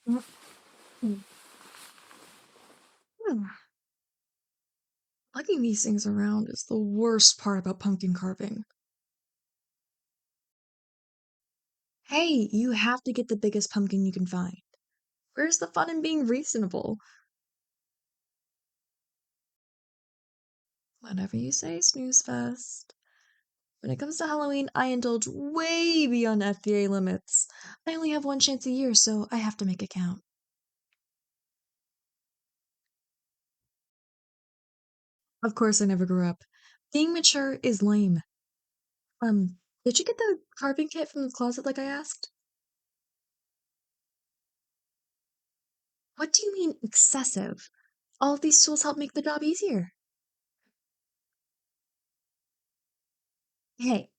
Mm, mm, mm. Lugging these things around is the worst part about pumpkin carving. Hey, you have to get the biggest pumpkin you can find. Where's the fun in being reasonable? Whatever you say, snooze fest. When it comes to Halloween, I indulge way beyond F4A limits. I only have one chance a year, so I have to make it count. Of course, I never grew up. Being mature is lame. Did you get the carving kit from the closet like I asked? What do you mean excessive? All of these tools help make the job easier. Hey,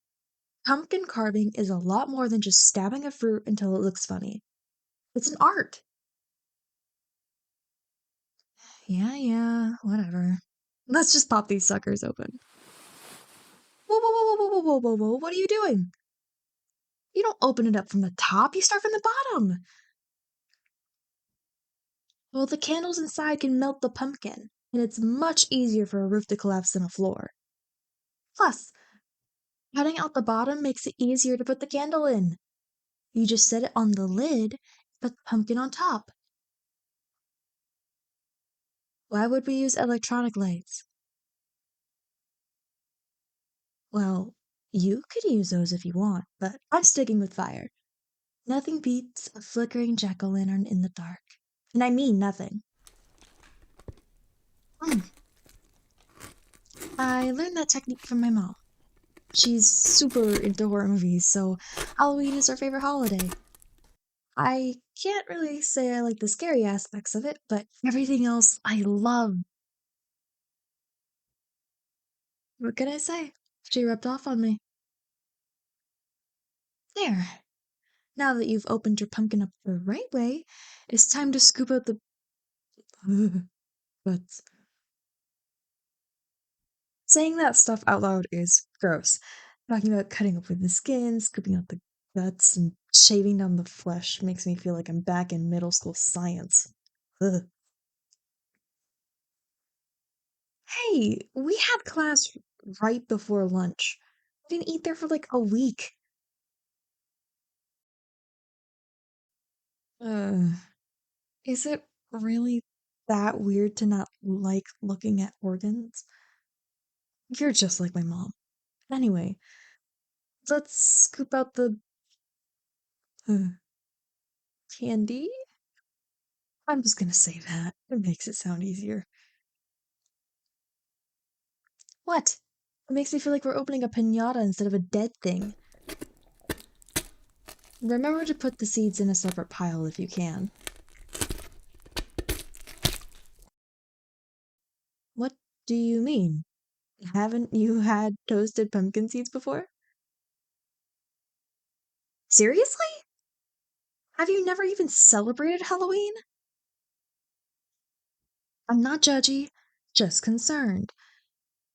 pumpkin carving is a lot more than just stabbing a fruit until it looks funny. It's an art. Yeah, whatever. Let's just pop these suckers open. Whoa, what are you doing? You don't open it up from the top, you start from the bottom. Well, the candles inside can melt the pumpkin, and it's much easier for a roof to collapse than a floor. Plus, cutting out the bottom makes it easier to put the candle in. You just set it on the lid, put the pumpkin on top. Why would we use electronic lights? Well, you could use those if you want, but I'm sticking with fire. Nothing beats a flickering jack-o'-lantern in the dark. And I mean nothing. Mm, I learned that technique from my mom. She's super into horror movies, so Halloween is her favorite holiday. I can't really say I like the scary aspects of it, but everything else I love. What can I say? She rubbed off on me. There. Now that you've opened your pumpkin up the right way, it's time to scoop out the guts. Saying that stuff out loud is gross. Talking about cutting open the skin, scooping out the guts, and shaving down the flesh makes me feel like I'm back in middle school science. Ugh. Hey, we had class right before lunch. I didn't eat there for like a week. Uh, is it really that weird to not like looking at organs? You're just like my mom. Anyway, let's scoop out the uh, candy. I'm just gonna say that. It makes it sound easier. What? It makes me feel like we're opening a piñata instead of a dead thing. Remember to put the seeds in a separate pile if you can. What do you mean? Haven't you had toasted pumpkin seeds before? Seriously? Have you never even celebrated Halloween? I'm not judgy, just concerned.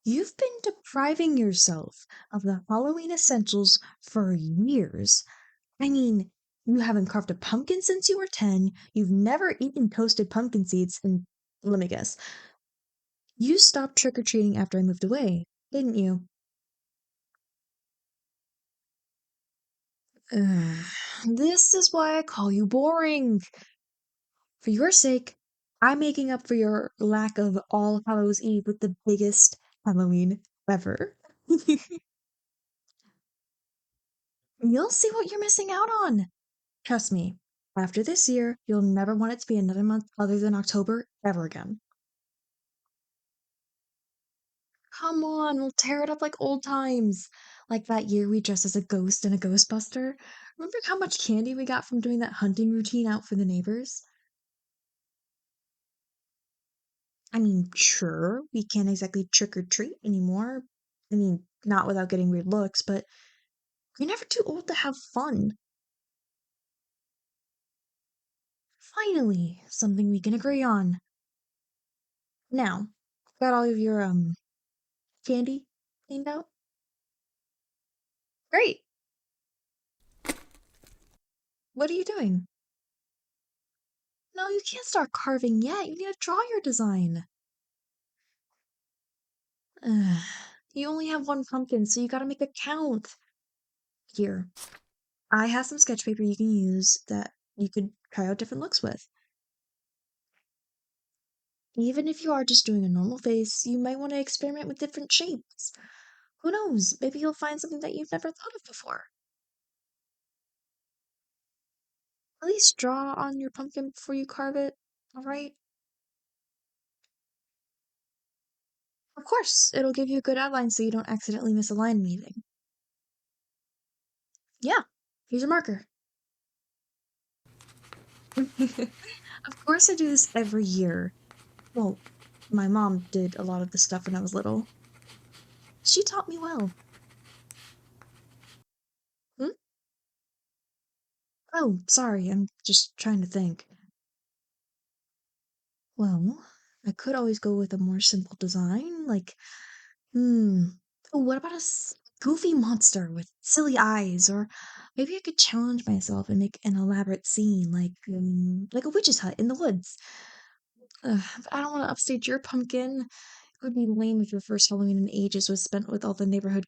You've been depriving yourself of the Halloween essentials for years. I mean, you haven't carved a pumpkin since you were 10, you've never eaten toasted pumpkin seeds, and let me guess, you stopped trick or treating after I moved away, didn't you? Ugh, this is why I call you boring. For your sake, I'm making up for your lack of All Hallows Eve with the biggest Halloween ever. You'll see what you're missing out on. Trust me, after this year, you'll never want it to be another month other than October ever again. Come on, we'll tear it up like old times. Like that year we dressed as a ghost and a ghostbuster. Remember how much candy we got from doing that hunting routine out for the neighbors? I mean, sure, we can't exactly trick or treat anymore. I mean, not without getting weird looks, but you're never too old to have fun. Finally, something we can agree on. Now, got all of your candy cleaned out? Great. What are you doing? No, you can't start carving yet. You need to draw your design. Ugh. You only have one pumpkin, so you gotta make it count. Here, I have some sketch paper you can use that you could try out different looks with. Even if you are just doing a normal face, you might want to experiment with different shapes. Who knows? Maybe you'll find something that you've never thought of before. At least draw on your pumpkin before you carve it, alright? Of course, it'll give you a good outline so you don't accidentally misalign anything. Yeah, here's a marker. Of course, I do this every year. Well, my mom did a lot of this stuff when I was little. She taught me well. Hmm? Oh, sorry, I'm just trying to think. Well, I could always go with a more simple design, like, hmm, oh, what about goofy monster with silly eyes? Or maybe I could challenge myself and make an elaborate scene, like a witch's hut in the woods. But I don't want to upstage your pumpkin. It would be lame if your first Halloween in ages was spent with all the neighborhood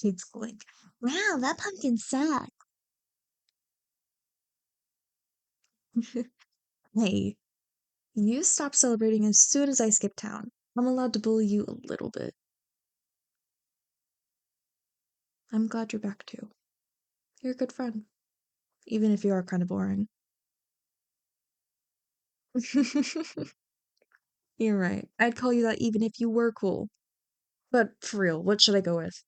kids going, "Wow, that pumpkin sucks." Hey, you stop celebrating as soon as I skip town. I'm allowed to bully you a little bit. I'm glad you're back too. You're a good friend, even if you are kind of boring. You're right. I'd call you that even if you were cool. But for real, what should I go with?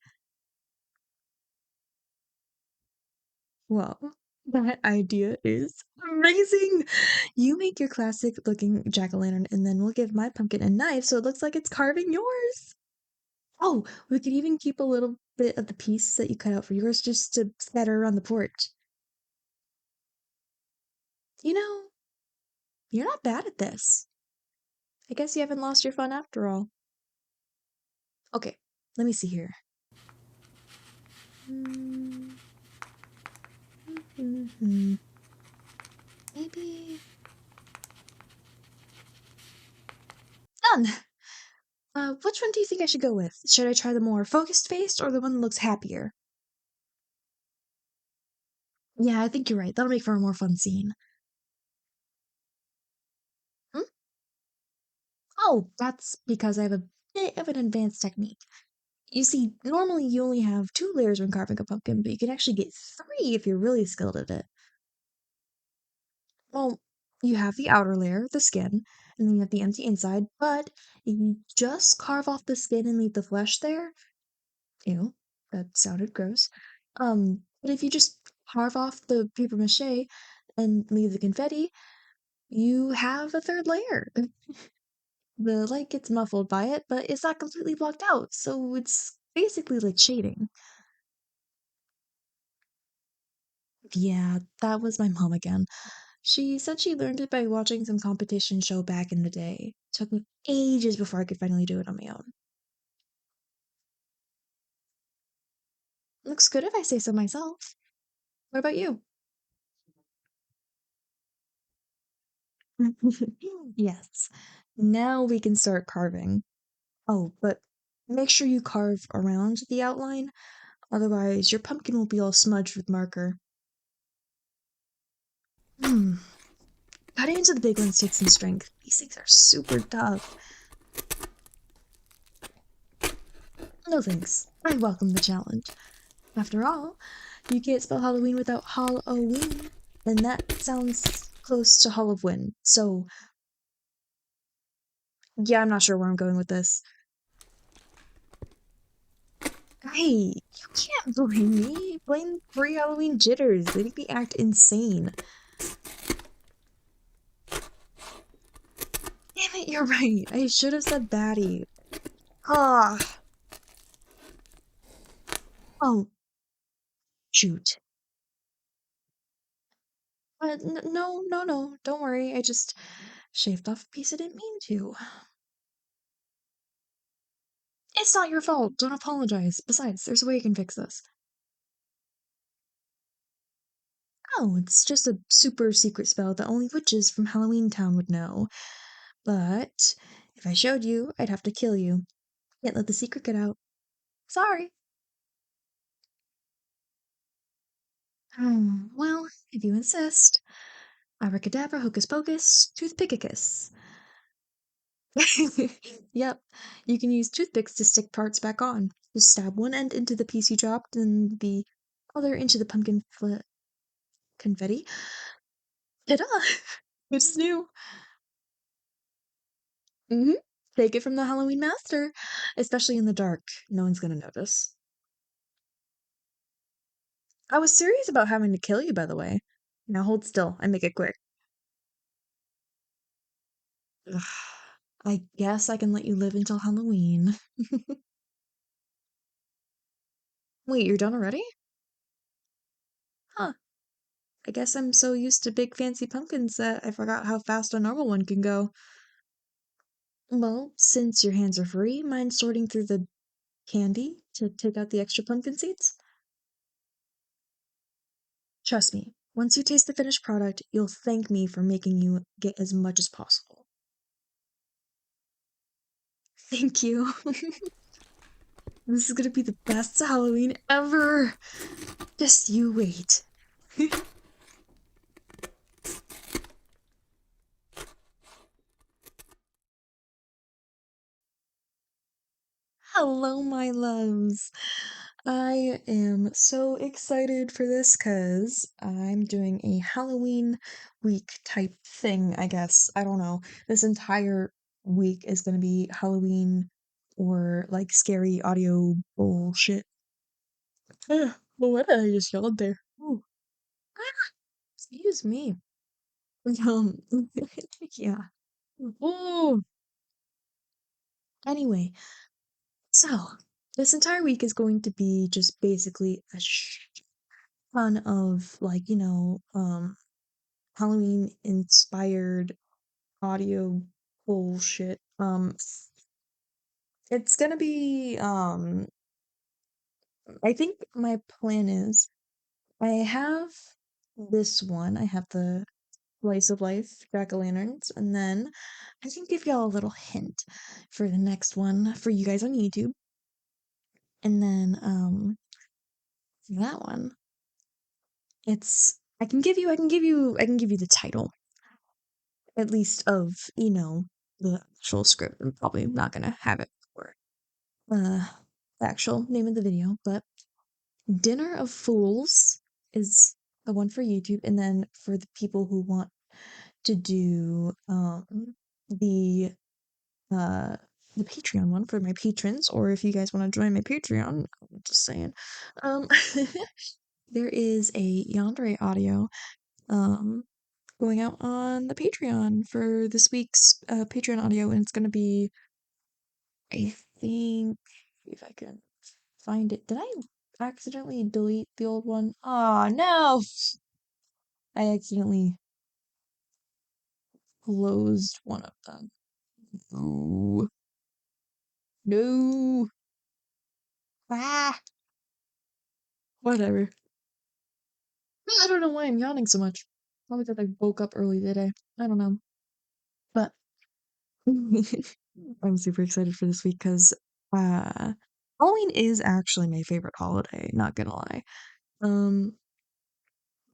Well, that idea is amazing! You make your classic looking jack-o'-lantern, and then we'll give my pumpkin a knife so it looks like it's carving yours. Oh, we could even keep a little bit of the piece that you cut out for yours just to scatter around the porch. You know, you're not bad at this. I guess you haven't lost your fun after all. Okay, let me see here. Mm, maybe done. Which one do you think I should go with? Should I try the more focused face or the one that looks happier? Yeah, I think you're right. That'll make for a more fun scene. Hmm? Oh, that's because I have a bit of an advanced technique. You see, normally you only have two layers when carving a pumpkin, but you can actually get three if you're really skilled at it. Well, you have the outer layer, the skin, and then you have the empty inside, but if you just carve off the skin and leave the flesh there, ew, that sounded gross. But if you just carve off the paper mache and leave the confetti, you have a third layer. The light gets muffled by it, but it's not completely blocked out, so it's basically like shading. Yeah, that was my mom again. She said she learned it by watching some competition show back in the day. Took me ages before I could finally do it on my own. Looks good if I say so myself. What about you? Yes. Now we can start carving. Oh, but make sure you carve around the outline, otherwise your pumpkin will be all smudged with marker. Hmm. Cutting into the big ones takes some strength. These things are super tough. No thanks. I welcome the challenge. After all, you can't spell Halloween without Halloween, and that sounds close to Hall of Wind. So, yeah, I'm not sure where I'm going with this. Hey, you can't blame me. Blame pre-Halloween jitters. They make me act insane. Damn it, you're right. I should have said baddie. Ah. Oh, shoot. No, no, no. Don't worry. I just shaved off a piece I didn't mean to. It's not your fault. Don't apologize. Besides, there's a way you can fix this. No, it's just a super secret spell that only witches from Halloween Town would know. But if I showed you, I'd have to kill you. Can't let the secret get out. Sorry. Well, if you insist. Abracadabra, hocus pocus, toothpickicus. Yep, you can use toothpicks to stick parts back on. Just stab one end into the piece you dropped and the other into the confetti. Ta-da! It's new. hmm Take it from the Halloween master, especially in the dark. No one's gonna notice. I was serious about having to kill you, by the way. Now hold still and make it quick. Ugh, I guess I can let you live until Halloween. Wait, you're done already? Huh. I guess I'm so used to big fancy pumpkins that I forgot how fast a normal one can go. Well, since your hands are free, mind sorting through the candy to take out the extra pumpkin seeds? Trust me, once you taste the finished product, you'll thank me for making you get as much as possible. Thank you. This is gonna be the best Halloween ever. Just you wait. Hello, my loves. I am so excited for this because I'm doing a Halloween week type thing, I guess. I don't know. This entire week is going to be Halloween or like scary audio bullshit. What did I just yelled there? Ooh. Ah, excuse me. Um, yeah. Ooh. Anyway, so this entire week is going to be just basically a ton of like, Halloween inspired audio bullshit. It's gonna be I think my plan is I have this one. I have the Slice of Life jack-o'-lanterns, and then I can give y'all a little hint for the next one for you guys on YouTube. And then for that one, it's I can give you the title at least of, the actual script. I'm probably not gonna have it for uh the actual name of the video, but Dinner of Fools is the one for YouTube, and then for the people who want to do the uh the Patreon one for my patrons, or if you guys want to join my Patreon, I'm just saying. Um there is a Yandere audio um going out on the Patreon for this week's Patreon audio, and it's gonna be, I think, if I can find it. Did I accidentally delete the old one? Oh no! I accidentally closed one of them. No. No. Ah, whatever. I don't know why I'm yawning so much. Probably because I woke up early today. I don't know. But I'm super excited for this week because Halloween is actually my favorite holiday, not gonna lie. Um,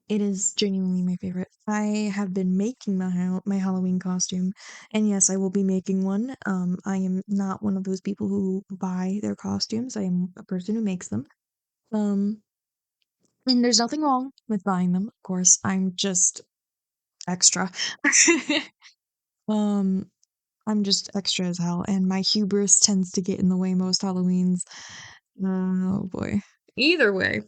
it is genuinely my favorite. I have been making my Halloween costume, and yes, I will be making one. I am not one of those people who buy their costumes. I am a person who makes them. Um, and there's nothing wrong with buying them. Of course, I'm just extra. Um, I'm just extra as hell, and my hubris tends to get in the way most Halloweens. Oh boy. Either way.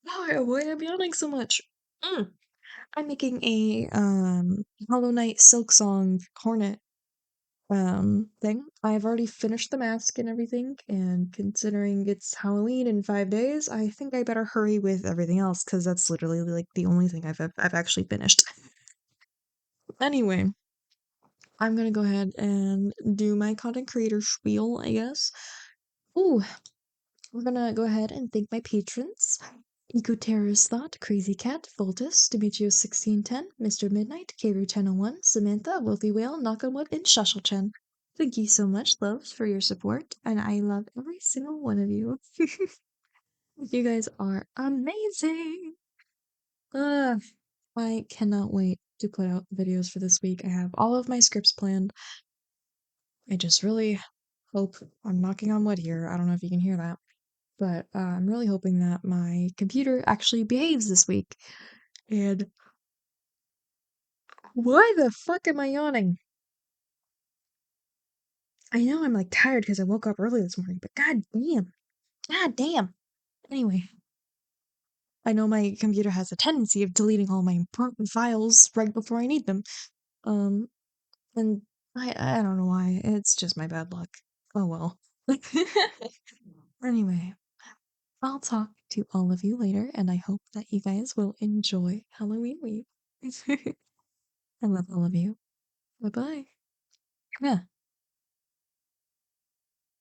Why am I yawning so much? Mm. I'm making a Hollow Knight Silk Song Hornet thing. I've already finished the mask and everything, and considering it's Halloween in 5 days, I think I better hurry with everything else because that's literally like the only thing I've actually finished. Anyway, I'm gonna go ahead and do my content creator spiel, I guess. Ooh, we're gonna go ahead and thank my patrons. Eco-Terrorist Thought, Crazy Cat, Voltus, Demetrius1610, Mr. Midnight, Karu1001, Samantha, Wealthy Whale, Knock on Wood, and Shushelchen. Thank you so much, loves, for your support, and I love every single one of you. You guys are amazing! Ugh, I cannot wait to put out videos for this week. I have all of my scripts planned. I just really hope, I'm knocking on wood here, I don't know if you can hear that, but I'm really hoping that my computer actually behaves this week. And why the fuck am I yawning? I know I'm like tired because I woke up early this morning, but god damn. God damn. Anyway, I know my computer has a tendency of deleting all my important files right before I need them. Um, and I don't know why. It's just my bad luck. Oh well. Anyway, I'll talk to all of you later, and I hope that you guys will enjoy Halloween week. I love all of you. Bye bye. Yeah.